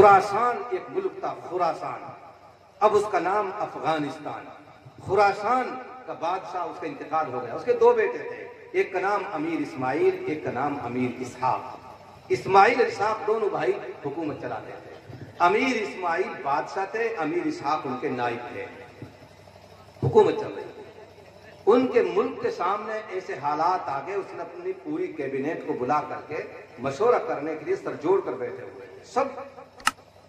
खुरासान एक मुल्क था, खुरासान, अब उसका नाम अफगानिस्तान। खुरासान का बादशाह, उसका इंतकाल हो गया। उसके दो बेटे थे, एक का नाम अमीर इस्माइल, एक का नाम अमीर इसहाक। इस्माइल इसहाक दोनों भाई हुकूमत चलाते थे। अमीर इस्माइल बादशाह थे, अमीर इसहाक उनके नाइब थे। हुकूमत चल रही थी। उनके मुल्क के सामने ऐसे हालात आ गए, उसने अपनी पूरी कैबिनेट को बुला करके मशवरा करने के लिए सर जोड़ कर बैठे हुए थे, सब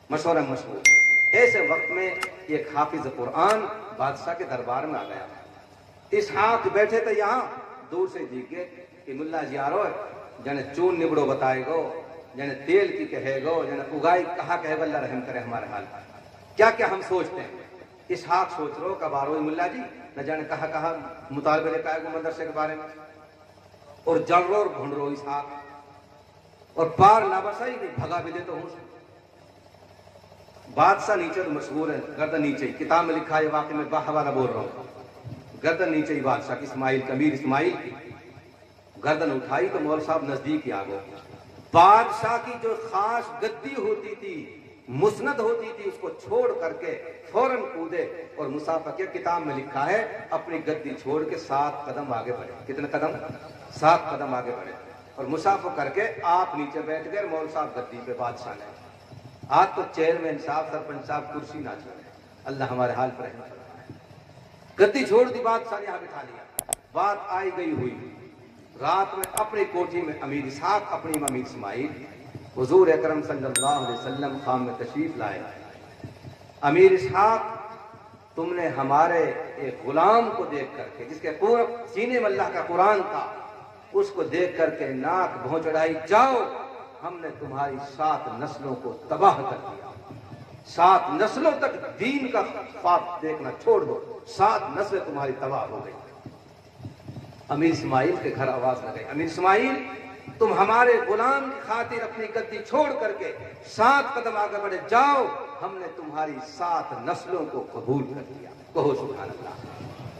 मशवरा मशहूर। ऐसे वक्त में एक हाफिज कुरान बादशाह के दरबार में आ गया। इसहाक बैठे थे यहाँ, दूर से जीके कि मुल्ला जी आरो जने चून निबड़ो बताएगो, जने तेल की कहेगो, जने उगाई कहा कहेगा, अल्लाह रहम करे हमारे हाल। क्या क्या हम सोचते हैं। इसहाक सोच रो कब आरो मुल्ला जी, न जाने कहा कहा मुतालबे लेकर आएगो मदरसे के बारे में, और जल रो और ढूंढ रो इसहाक, और पार ना बसाई नहीं भगा भी दे तो हूं। बादशाह नीचे तो मशहूर है, गर्दन नीचे, किताब में लिखा है वाकई में बाहवाला बोल रहा हूं, गर्दन नीचे ही बादशाह की, इस्माइल कबीर इस्माइल गर्दन उठाई तो मौल साहब नजदीक ही आ गए। बादशाह की जो खास गद्दी होती थी, मुस्नद होती थी, उसको छोड़ करके फौरन कूदे और मुसाफा के, किताब में लिखा है अपनी गद्दी छोड़ के 7 कदम आगे बढ़े। कितने कदम? 7 कदम आगे बढ़े और मुसाफा करके आप नीचे बैठ गए। मौल साहब गद्दी पे, बादशाह ने आज तो चेयरमैन साहब, सरपंच साहब कुर्सी ना छोड़े, अल्लाह हमारे हाल पर रहम फरमाए। गद्दी छोड़ दी, बादशाह ने यहां बिठा लिया। बात आई गई हुई, रात में अपनी कोठी में अमीर इसहाक, अपनी अमीर इस्माइल हुजूर अकरम सल्लल्लाहु अलैहि वसल्लम खाम में तशरीफ लाए। अमीर इसहाक, तुमने हमारे एक गुलाम को देख करके, जिसके पूरा सीने में अल्लाह का कुरान था, उसको देख करके नाक भौं चढ़ाई, जाओ हमने तुम्हारी 7 नस्लों को तबाह कर दिया। 7 नस्लों तक दीन का ख्वाब देखना छोड़ दो, 7 नस्लें तुम्हारी तबाह हो गई। अमीर इस्माइल के घर आवाज लगाई, अमीर इस्माइल तुम हमारे गुलाम की खातिर अपनी गद्दी छोड़ करके 7 कदम आगे बढ़े, जाओ हमने तुम्हारी 7 नस्लों को कबूल कर लिया। कहो सुभान अल्लाह।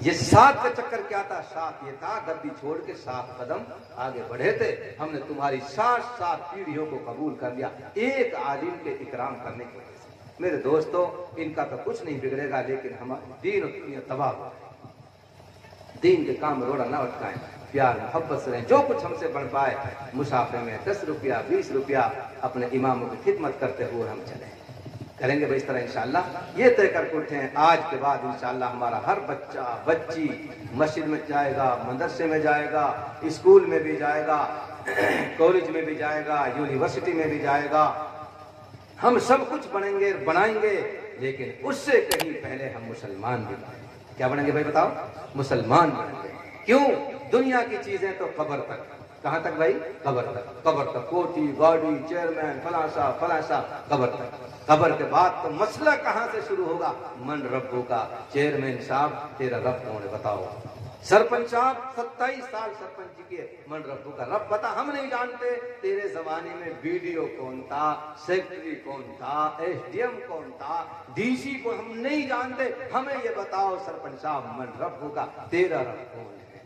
ये 7 का चक्कर क्या था? 7 ये था, गद्दी छोड़ के 7 कदम आगे बढ़े थे, हमने तुम्हारी 7 पीढ़ियों को कबूल कर लिया, एक आलिम के इकराम करने की वजह से। मेरे दोस्तों, इनका तो कुछ नहीं बिगड़ेगा, लेकिन हमारा दीन और दुनिया तबाह हो। दीन के काम रोड़ा ना अटकाएं, प्यार मोहब्बत से रहें, जो कुछ हमसे बढ़ पाए मुसाफे में 10 रुपया 20 रुपया अपने इमामों की खिदमत करते हुए हम चले करेंगे भाई इस तरह इंशाअल्लाह। ये तय करके उठे हैं, आज के बाद इंशाअल्लाह हमारा हर बच्चा बच्ची मस्जिद में जाएगा, मदरसे में जाएगा, स्कूल में भी जाएगा, कॉलेज में भी जाएगा, यूनिवर्सिटी में भी जाएगा। हम सब कुछ बनेंगे, बनाएंगे, लेकिन उससे कहीं पहले हम मुसलमान भी बनेंगे। क्या बनेंगे भाई बताओ? मुसलमान बनेंगे। क्यों? दुनिया की चीजें तो कब्र तक। कहां तक भाई? कब्र तक। कब्र तक कोठी गाड़ी चेयरमैन फलासा कब्र तक। कब्र के बाद तो मसला कहां से शुरू होगा? मन रब्बू का। चेयरमैन साहब तेरा रब कौन है बताओ? सरपंच साहब 27 साल सरपंच किए, मन रब्बू का रब बता, हम नहीं जानते। तेरे जमाने में बीडीओ कौन था, सेक्रेटरी कौन था, एसडीएम कौन था, डीसी को हम नहीं जानते, हमें ये बताओ सरपंच साहब मन रब्बू का तेरा रब कौन है?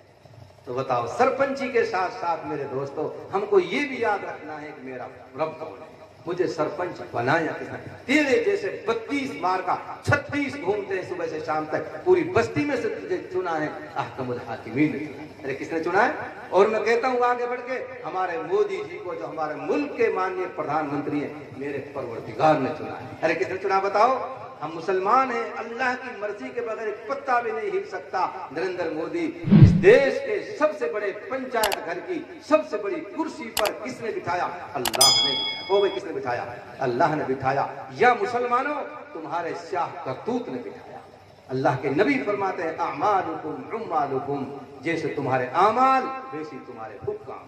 तो बताओ, सरपंची के साथ साथ मेरे दोस्तों हमको ये भी याद रखना है कि मेरा रब कौन है, मुझे सरपंच बनाया किसने? तेरे जैसे 32 मार का 36 घूमते हैं सुबह से शाम तक, पूरी बस्ती में से तुझे चुना है अहकमुल हाकिमीन ने चुना। अरे किसने चुना है? और मैं कहता हूँ आगे बढ़ के, हमारे मोदी जी को, जो हमारे मुल्क के माननीय प्रधानमंत्री हैं, मेरे परवरदिगार ने चुना है। अरे किसने चुना बताओ? हम मुसलमान हैं, अल्लाह की मर्जी के बगैर एक पत्ता भी नहीं हिल सकता। नरेंद्र मोदी इस देश के सबसे बड़े पंचायत घर की सबसे बड़ी कुर्सी पर किसने बिठाया? अल्लाह ने। ओ भाई किसने बिठाया? अल्लाह ने बिठाया। या मुसलमानों, तुम्हारे शाह करतूत ने बिठाया। अल्लाह के नबी फरमाते हैं, अमालुकुम उम्मालुकुम, जैसे तुम्हारे आमाल वैसी तुम्हारे हुक्म।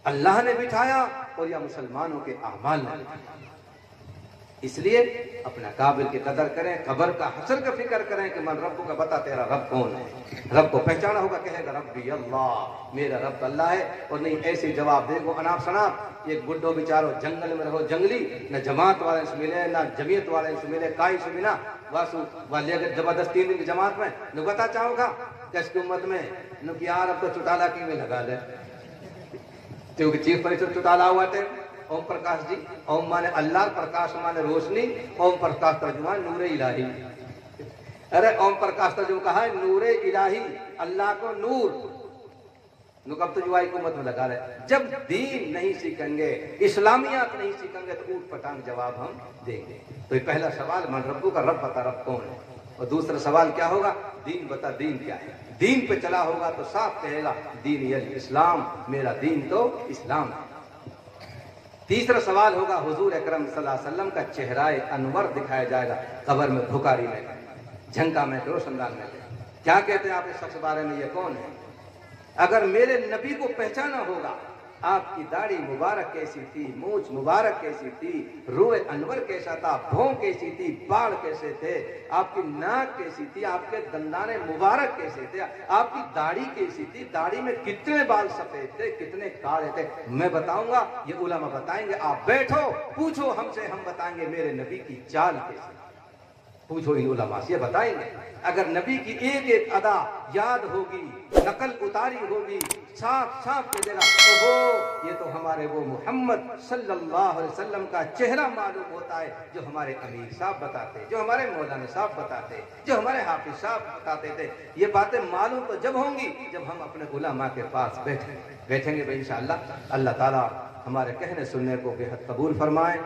अल्लाह ने बिठाया और या मुसलमानों के आमाल ने बिठाया। इसलिए अपना काबिल की कदर करें, खबर का हसर का फिक्र करें कि मन रब्बू का बता तेरा रब कौन है। रब को पहचाना होगा, कहेगा रब्बी अल्लाह, मेरा रब अल्लाह है। और नहीं ऐसे जवाब देगो अनाप शनाप। एक बुड्ढो बेचारो जंगल में रहो, जंगली, न जमात वाले से मिले न जमीयत वाले से मिले, काई से मिला वासु वाले अगर जबरदस्ती 3 दिन की जमात में न बता चाहोगा कैसी उम्मत में न कि यार अब तो चुटाला की में लगा ले, क्योंकि चीफ मिनिस्टर चुटाला हुआ थे ओम प्रकाश जी, ओम माने अल्लाह, प्रकाश माने रोशनी, ओम प्रकाश तर्जुमा नूरे इलाही। अरे ओम प्रकाश तर्जुमा कहा है नूरे इलाही, अल्लाह को नूर। नुकब तजुआई को मत में लगा रहे। जब दीन नहीं सीखेंगे, इस्लामियात नहीं सीखेंगे तो ऊट पटांग जवाब हम देंगे। तो ये पहला सवाल, मन रब्बू का, रब बता रब कौन है। और दूसरा सवाल क्या होगा, दीन बता दीन क्या है। दीन पे चला होगा तो साफ कहेगा दीन ये इस्लाम, मेरा दीन तो इस्लाम है। तीसरा सवाल होगा, हुजूर अकरम सल्लल्लाहु अलैहि वसल्लम का चेहराए अनवर दिखाया जाएगा कब्र में, भुखारी में, झंका में, रोशनदान में। क्या कहते हैं आप इस शख्स बारे में, ये कौन है। अगर मेरे नबी को पहचाना होगा, आपकी दाढ़ी मुबारक कैसी थी, मूंछ मुबारक कैसी थी, रूए अनवर कैसा था, भौं कैसी थी, बाल कैसे थे, आपकी नाक कैसी थी, आपके दंदाने मुबारक कैसे थे, आपकी दाढ़ी कैसी थी, दाढ़ी में कितने बाल सफेद थे, कितने काले थे, मैं बताऊंगा, ये उलमा बताएंगे। आप बैठो, पूछो हमसे, हम बताएंगे मेरे नबी की चाल कैसी। पूछो इन उलमा से, बताएंगे। अगर नबी की एक एक अदा याद होगी, नकल उतारी होगी, साफ साफ कह देगा ओहो ये तो हमारे वो मोहम्मद सल्लल्लाहु अलैहि वसल्लम का चेहरा मालूम होता है, जो हमारे अमीर साहब बताते, जो हमारे मौलाना साहब बताते, जो हमारे हाफिज साहब बताते थे। ये बातें मालूम तो जब होंगी जब हम अपने उलमा के पास बैठेंगे इंशाअल्लाह। अल्लाह ताला हमारे कहने सुनने को बेहद कबूल फरमाए।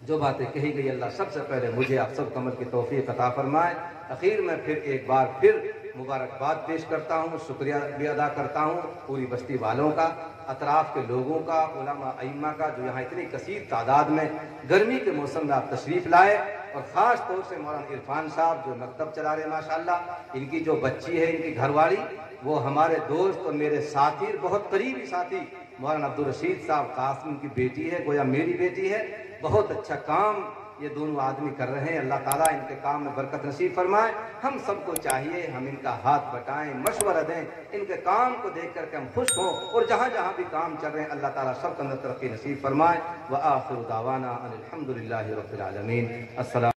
जो बातें कही गई अल्लाह सबसे पहले मुझे आप सब कमल की तौफीक अता फरमाए। आखिर में फिर एक बार फिर मुबारकबाद पेश करता हूँ, शुक्रिया भी अदा करता हूँ पूरी बस्ती वालों का, अतराफ के लोगों का, उलमा अइम्मा का, जो यहाँ इतनी कसीर तादाद में गर्मी के मौसम में आप तशरीफ़ लाए। और ख़ास तौर से मौलाना इरफान साहब जो मकतब चला रहे माशाअल्लाह, इनकी जो बच्ची है, इनकी घरवाली, वो हमारे दोस्त और मेरे साथी, बहुत करीबी साथी मौलाना अब्दुल रशीद साहब कासिम की बेटी है, गोया मेरी बेटी है। बहुत अच्छा काम ये दोनों आदमी कर रहे हैं। अल्लाह ताला इनके काम में बरकत नसीब फरमाए। हम सबको चाहिए हम इनका हाथ बटाएं, मशवरा दें, इनके काम को देख करके हम खुश हों। और जहाँ जहाँ भी काम चल रहे हैं अल्लाह ताला सब के अंदर तरक्की नसीब फरमाए। व आखिर दावाना अनिल हम्दुलिल्लाहि रब्बिल आलमीन। अस्सलाम।